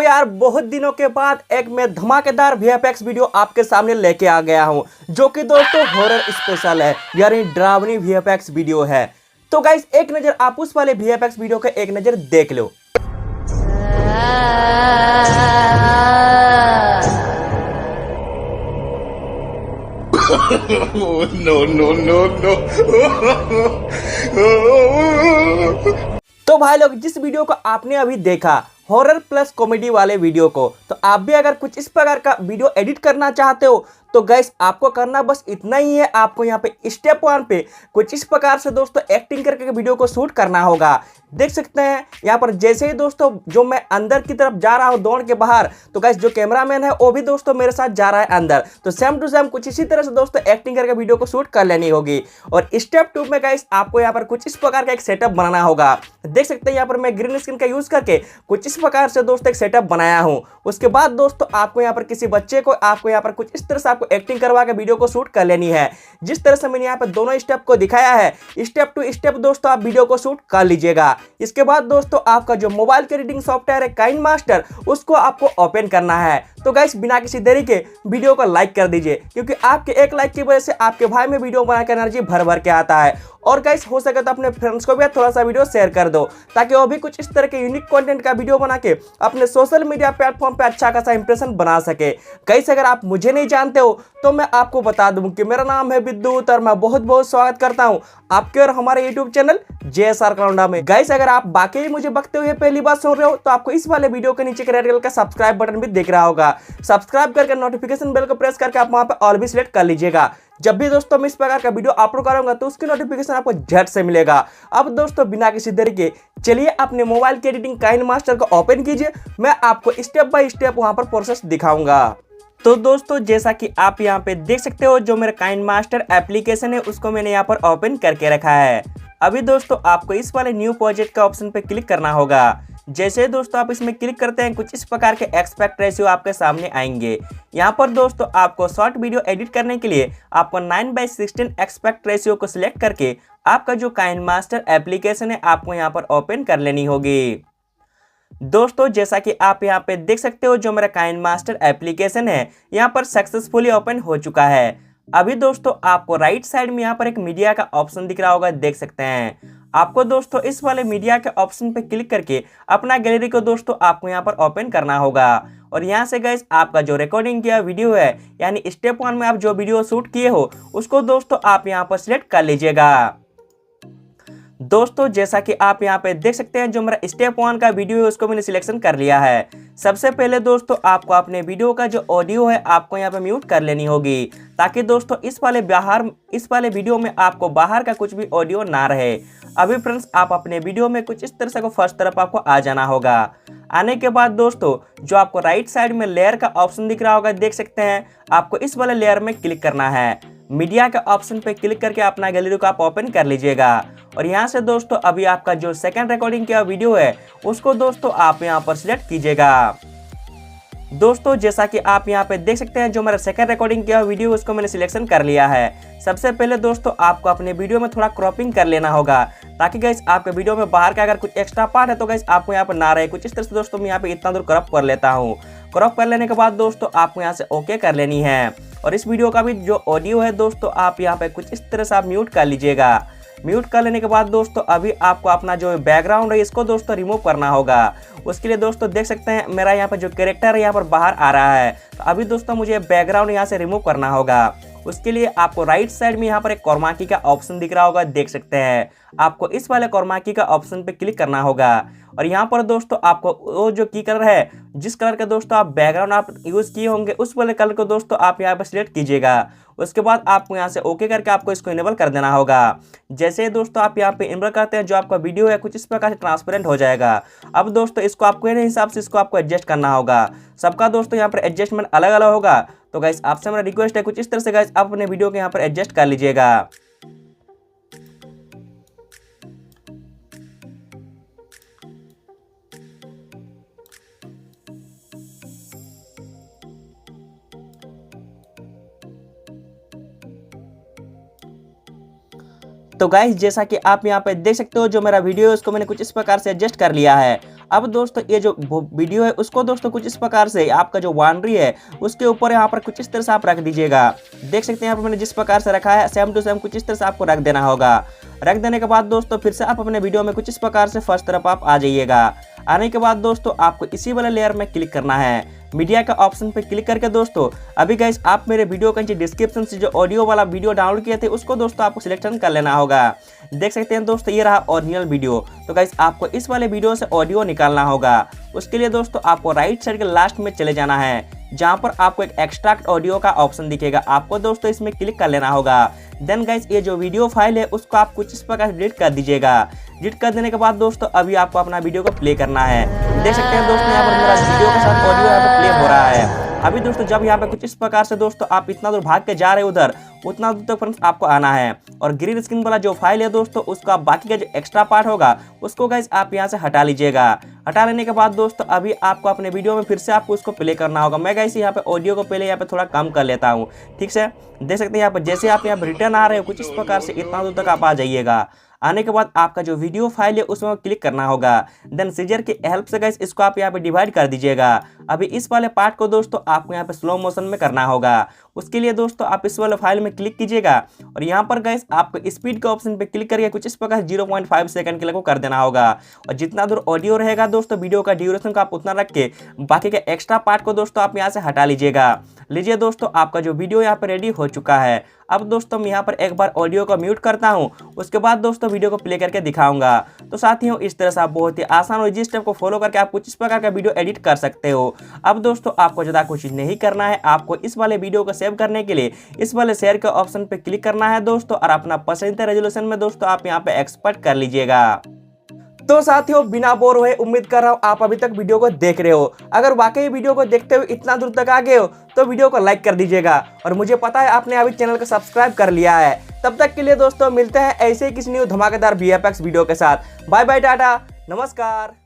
यार बहुत दिनों के बाद एक मैं धमाकेदार VFX वीडियो आपके सामने लेके आ गया हूं, जो कि दोस्तों हॉरर स्पेशल है, यानी डरावनी VFX वीडियो है। तो गाइस एक नजर आप उस वाले VFX वीडियो का एक नजर देख लो। No, no, no, no. तो भाई लोग, जिस वीडियो को आपने अभी देखा हॉरर प्लस कॉमेडी वाले वीडियो को, तो आप भी अगर कुछ इस प्रकार का वीडियो एडिट करना चाहते हो तो गाइस आपको करना बस इतना ही है। आपको यहाँ पे स्टेप 1 पे कुछ इस प्रकार से दोस्तों एक्टिंग करके वीडियो को शूट करना होगा। देख सकते हैं यहाँ पर जैसे ही दोस्तों जो मैं अंदर की तरफ जा रहा हूँ दौड़ के बाहर, तो गाइस जो कैमरामैन है वो भी दोस्तों मेरे साथ जा रहा है अंदर। तो सेम टू सेम कुछ इसी तरह से दोस्तों एक्टिंग करके वीडियो को शूट कर लेनी होगी। और स्टेप 2 में गाइस आपको यहाँ पर कुछ इस प्रकार का एक सेटअप बनाना होगा। देख सकते हैं यहाँ पर मैं ग्रीन स्क्रीन का यूज करके कुछ इस प्रकार से दोस्तों एक सेटअप बनाया हूँ। उसके बाद दोस्तों आपको यहाँ पर किसी बच्चे को आपको यहाँ पर कुछ इस तरह से आपको एक्टिंग करवा के वीडियो को शूट कर लेनी है। जिस तरह से मैंने यहाँ पर दोनों स्टेप को दिखाया है, स्टेप टू स्टेप दोस्तों आप वीडियो को शूट कर लीजिएगा। इसके बाद दोस्तों आपका जो मोबाइल के एडिटिंग सॉफ्टवेयर है काइनमास्टर, उसको आपको ओपन करना है। तो गाइस बिना किसी देरी के वीडियो को लाइक कर दीजिए, क्योंकि आपके एक लाइक की वजह से आपके भाई में वीडियो बनाकर एनर्जी भर भर के आता है। और गाइस हो सके तो अपने फ्रेंड्स को भी थोड़ा सा वीडियो शेयर कर दो, ताकि वो भी कुछ इस तरह के यूनिक कंटेंट का वीडियो बना के अपने सोशल मीडिया प्लेटफॉर्म पे अच्छा खासा इंप्रेशन बना सके। गाइस अगर आप मुझे नहीं जानते हो तो मैं आपको बता दूं कि मेरा नाम है विद्युत और मैं बहुत बहुत स्वागत करता हूं आपके और हमारे यूट्यूब चैनल JSR लोंडा में। गाइस अगर आप बाकी मुझे बकते हुए पहली बार सुन रहे हो तो आपको इस वाले वीडियो के नीचे रेड कलर का सब्सक्राइब बटन भी दिख रहा होगा। सब्सक्राइब करके नोटिफिकेशन बेल को प्रेस करके आप वहां पे ऑल भी सिलेक्ट कर लीजिएगा। जब भी दोस्तों मैं इस प्रकार का वीडियो अपलोड करूंगा तो उसकी नोटिफिकेशन आपको झट से मिलेगा। अब दोस्तों बिना किसी देरी के चलिए अपने मोबाइल की एडिटिंग काइनमास्टर को ओपन कीजिए। मैं आपको स्टेप बाय स्टेप वहां पर प्रोसेस दिखाऊंगा। तो दोस्तों जैसा कि आप यहाँ पे देख सकते हो, जो मेरा काइनमास्टर एप्लीकेशन है उसको मैंने यहाँ पर ओपन करके रखा है। अभी दोस्तों आपको इस वाले न्यू प्रोजेक्ट का ऑप्शन पे क्लिक करना होगा। जैसे दोस्तों आप इसमें क्लिक करते हैं, कुछ इस प्रकार के एस्पेक्ट रेशियो आपके सामने आएंगे। यहाँ पर दोस्तों आपको शॉर्ट वीडियो एडिट करने के लिए आपको 9:16 एस्पेक्ट रेशियो को सिलेक्ट करके आपका जो काइनमास्टर एप्लीकेशन है आपको यहाँ पर ओपन कर लेनी होगी। दोस्तों जैसा कि आप यहाँ पे देख सकते हो, जो मेरा काइनमास्टर एप्लीकेशन है यहाँ पर सक्सेसफुली ओपन हो चुका है। अभी दोस्तों आपको राइट साइड में यहाँ पर एक मीडिया का ऑप्शन दिख रहा होगा, देख सकते हैं। आपको दोस्तों इस वाले मीडिया के ऑप्शन पे क्लिक करके अपना गैलरी को दोस्तों आपको यहाँ पर ओपन करना होगा। और यहाँ से गाइस आपका जो रिकॉर्डिंग किया वीडियो है, यानी स्टेप 1 में आप जो वीडियो शूट किए हो उसको दोस्तों आप यहाँ पर सिलेक्ट कर लीजिएगा। दोस्तों जैसा कि आप यहाँ पे देख सकते हैं, जो मेरा स्टेप 1 का वीडियो है उसको मैंने सिलेक्शन कर लिया है। सबसे पहले दोस्तों आपको अपने वीडियो का जो ऑडियो है आपको यहाँ पे म्यूट कर लेनी होगी, ताकि दोस्तों इस वाले वीडियो में आपको बाहर का कुछ भी ऑडियो ना रहे। अभी फ्रेंड्स आप अपने वीडियो में कुछ इस तरह से फर्स्ट तरफ आपको आ जाना होगा। आने के बाद दोस्तों जो आपको राइट साइड में लेयर का ऑप्शन दिख रहा होगा, देख सकते हैं, आपको इस वाले लेयर में क्लिक करना है। मीडिया के ऑप्शन पे क्लिक करके अपना गैलरी को आप ओपन कर लीजिएगा। और यहाँ से दोस्तों अभी आपका जो सेकंड रिकॉर्डिंग किया वीडियो है उसको दोस्तों आप यहाँ पर सिलेक्ट कीजिएगा। दोस्तों जैसा कि आप यहाँ पे देख सकते हैं, जो मेरा सेकंड रिकॉर्डिंग किया वीडियो उसको मैंने सिलेक्शन कर लिया है। सबसे पहले दोस्तों आपको अपने वीडियो में थोड़ा क्रॉपिंग कर लेना होगा, ताकि गाइस आपके वीडियो में बाहर का अगर कुछ एक्स्ट्रा पार्ट है तो गाइस आपको यहाँ पर ना रहे। कुछ इस तरह से दोस्तों मैं यहाँ पे इतना दूर क्रॉप कर लेता हूँ। क्रॉप कर लेने के बाद दोस्तों आपको यहाँ से ओके कर लेनी है। और इस वीडियो का भी जो ऑडियो है दोस्तों आप यहाँ पे कुछ इस तरह से आप म्यूट कर लीजिएगा। म्यूट कर लेने के बाद दोस्तों अभी आपको अपना जो बैकग्राउंड है इसको दोस्तों रिमूव करना होगा। उसके लिए दोस्तों देख सकते हैं मेरा यहाँ पर जो कैरेक्टर है यहाँ पर बाहर आ रहा है, तो अभी दोस्तों मुझे बैकग्राउंड यहाँ से रिमूव करना होगा। उसके लिए आपको राइट साइड में यहाँ पर एक कॉर्माकी का ऑप्शन दिख रहा होगा, देख सकते हैं। आपको इस वाले कॉर्माकी का ऑप्शन पे क्लिक करना होगा। और यहाँ पर दोस्तों आपको वो जो की कलर है, जिस कलर का दोस्तों आप बैकग्राउंड आप यूज़ किए होंगे उस वाले कलर को दोस्तों आप यहाँ पर सिलेक्ट कीजिएगा। उसके बाद आपको यहाँ से ओके करके आपको इसको इनेबल कर देना होगा। जैसे दोस्तों आप यहाँ पे इनेबल करते हैं, जो आपका वीडियो है कुछ इस प्रकार से ट्रांसपेरेंट हो जाएगा। अब दोस्तों इसको आपको अपने हिसाब से इसको आपको एडजस्ट करना होगा। सबका दोस्तों यहाँ पर एडजस्टमेंट अलग अलग होगा। तो गाइस आपसे मेरा रिक्वेस्ट है कुछ इस तरह से गाइस आप अपने वीडियो के यहाँ पर एडजस्ट कर लीजिएगा। तो गाइस जैसा कि आप यहाँ पे देख सकते हो, जो मेरा वीडियो है उसको मैंने कुछ इस प्रकार से एडजस्ट कर लिया है। अब दोस्तों ये जो वीडियो है उसको दोस्तों कुछ इस प्रकार से आपका जो बाउंड्री है उसके ऊपर यहाँ पर कुछ इस तरह से आप रख दीजिएगा। देख सकते हैं यहाँ पर मैंने जिस प्रकार से रखा है सेम टू सेम कुछ इस तरह से आपको रख देना होगा। रख देने के बाद दोस्तों फिर से आप अपने वीडियो में कुछ इस प्रकार से फर्स्ट तरफ आप आ जाइएगा। आने के बाद दोस्तों आपको इसी वाले लेयर में क्लिक करना है, मीडिया का ऑप्शन पे क्लिक करके दोस्तों अभी गाइस आप मेरे वीडियो का नीचे डिस्क्रिप्शन से जो ऑडियो वाला वीडियो डाउनलोड किए थे उसको दोस्तों आपको सिलेक्शन कर लेना होगा। देख सकते हैं दोस्तों ये रहा ओरिजिनल वीडियो। तो गाइस आपको इस वाले वीडियो से ऑडियो निकालना होगा। उसके लिए दोस्तों आपको राइट साइड के लास्ट में चले जाना है, जहां पर आपको एक एक्सट्रैक्ट ऑडियो का ऑप्शन दिखेगा, आपको दोस्तों इसमें क्लिक कर लेना होगा। देन गाइस ये जो वीडियो फाइल है उसको आप कुछ इस प्रकार डिलीट कर दीजिएगा। डिलीट कर देने के बाद दोस्तों अभी आपको अपना वीडियो को प्ले करना है। देख सकते हैं दोस्तों यहाँ पर मेरा वीडियो के साथ ऑडियो यहाँ पर प्ले हो रहा है। अभी दोस्तों जब यहाँ पे कुछ इस प्रकार से दोस्तों आप इतना दूर भाग के जा रहे हो उधर, उतना दूर तक फ्रेंड्स आपको आना है और ग्रीन स्क्रीन वाला जो फाइल है दोस्तों उसका बाकी का जो एक्स्ट्रा पार्ट होगा उसको गाइस आप यहाँ से हटा लीजिएगा। हटा लेने के बाद दोस्तों अभी आपको अपने वीडियो में फिर से आपको उसको प्ले करना होगा। मैं गाइस यहाँ पे ऑडियो को पहले यहाँ पे थोड़ा कम कर लेता हूँ, ठीक से। देख सकते हैं यहाँ पर जैसे आप यहाँ पर रिटर्न आ रहे हो कुछ इस प्रकार से इतना दूर तक आप आ जाइएगा। आने के बाद आपका जो वीडियो फाइल है उसमें क्लिक करना होगा। देन सीजर की हेल्प से गाइस इसको आप यहाँ पे डिवाइड कर दीजिएगा। अभी इस वाले पार्ट को दोस्तों आपको यहाँ पे स्लो मोशन में करना होगा। उसके लिए दोस्तों आप इस वाले फाइल में क्लिक कीजिएगा और यहाँ पर गाइस आपको स्पीड के ऑप्शन पे क्लिक करके कुछ इस प्रकार 0.5 सेकंड के लिए कर देना होगा। और जितना दूर ऑडियो रहेगा दोस्तों वीडियो का ड्यूरेशन का आप उतना रख के बाकी के एक्स्ट्रा पार्ट को दोस्तों आप यहाँ से हटा लीजिएगा। लीजिए दोस्तों आपका जो वीडियो यहाँ पर रेडी हो चुका है। अब दोस्तों मैं यहाँ पर एक बार ऑडियो को म्यूट करता हूँ, उसके बाद दोस्तों वीडियो को प्ले करके दिखाऊंगा। तो साथियों इस तरह से आप बहुत ही आसान और इजी स्टेप को फॉलो करके आप कुछ इस प्रकार का वीडियो एडिट कर सकते हो। अब दोस्तों आपको ज़्यादा कुछ नहीं करना है, आपको इस वाले वीडियो को सेव करने के लिए इस वाले शेयर के ऑप्शन पे क्लिक करना है दोस्तों और अपना पसंदीदा रेजोल्यूशन में दोस्तों आप यहाँ पे एक्सपोर्ट कर लीजिएगा। तो साथियों बिना बोर हुए उम्मीद कर रहा हूँ आप अभी तक वीडियो को देख रहे हो। अगर वाकई वीडियो को देखते हुए इतना दूर तक आ गए हो तो वीडियो को लाइक कर दीजिएगा और मुझे पता है आपने अभी चैनल को सब्सक्राइब कर लिया है। तब तक के लिए दोस्तों मिलते हैं ऐसे ही किसी न्यू धमाकेदार VFX वीडियो के साथ। बाय बाय, टाटा, नमस्कार।